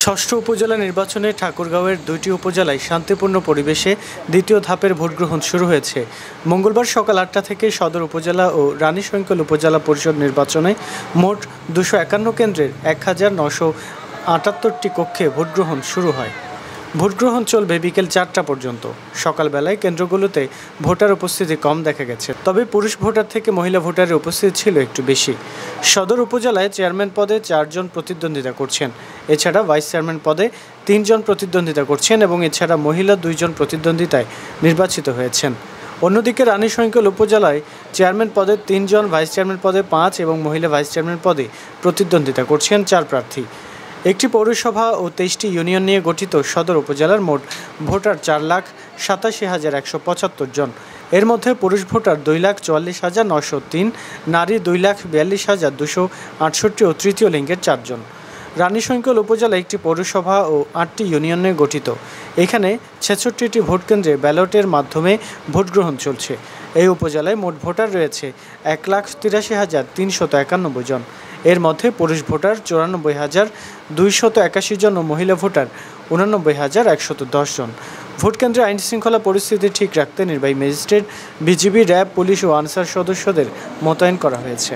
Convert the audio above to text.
ষষ্ঠ উপজেলা নির্বাচনে ঠাকুরগাঁওয়ের দুইটি উপজেলায় শান্তিপূর্ণ পরিবেশে দ্বিতীয় ধাপের ভোটগ্রহণ শুরু হয়েছে। মঙ্গলবার সকাল ৮টা থেকে সদর উপজেলা ও রানীশঙ্কল উপজেলা পরিষদ নির্বাচনে মোট ২৫১ কেন্দ্রের ১,৯৭৮টি কক্ষে ভোটগ্রহণ শুরু হয়। ভোটগ্রহণ চলবে বিকেল ৪টা পর্যন্ত। সকালবেলায় কেন্দ্রগুলোতে ভোটার উপস্থিতি কম দেখা গেছে, তবে পুরুষ ভোটার থেকে মহিলা ভোটারের উপস্থিতি ছিল একটু বেশি। সদর উপজেলায় চেয়ারম্যান পদে ৪ জন প্রতিদ্বন্দ্বিতা করছেন। এছাড়া ভাইস চেয়ারম্যান পদে ৩ জন প্রতিদ্বন্দ্বিতা করছেন এবং এছাড়া মহিলা ২ জন প্রতিদ্বন্দ্বিতায় নির্বাচিত হয়েছেন। অন্যদিকে রানীশঙ্কল উপজেলায় চেয়ারম্যান পদে ৩ জন, ভাইস চেয়ারম্যান পদে ৫ এবং মহিলা ভাইস চেয়ারম্যান পদে প্রতিদ্বন্দ্বিতা করছেন ৪ প্রার্থী। একটি পৌরসভা ও ২৩টি ইউনিয়ন নিয়ে গঠিত সদর উপজেলার মোট ভোটার ৪,৮৭,১৭৫ জন। এর মধ্যে পুরুষ ভোটার 2,44,903, নারী 2,42,268 ও তৃতীয় লিঙ্গের ৪ জন। রানীশঙ্কল উপজেলা একটি পৌরসভা ও ৮টি ইউনিয়ন নিয়ে গঠিত। এখানে ৬৬টি ভোটকেন্দ্রে ব্যালটের মাধ্যমে ভোটগ্রহণ চলছে। এই উপজেলায় মোট ভোটার রয়েছে ১,৮৩,৩৯১ জন। এর মধ্যে পুরুষ ভোটার ৯৪,২৮১ জন ও মহিলা ভোটার ৮৯,১১০ জন। ভোটকেন্দ্রে আইনশৃঙ্খলা পরিস্থিতি ঠিক রাখতে নির্বাহী ম্যাজিস্ট্রেট, বিজিবি, র্যাব, পুলিশ ও আনসার সদস্যদের মোতায়েন করা হয়েছে।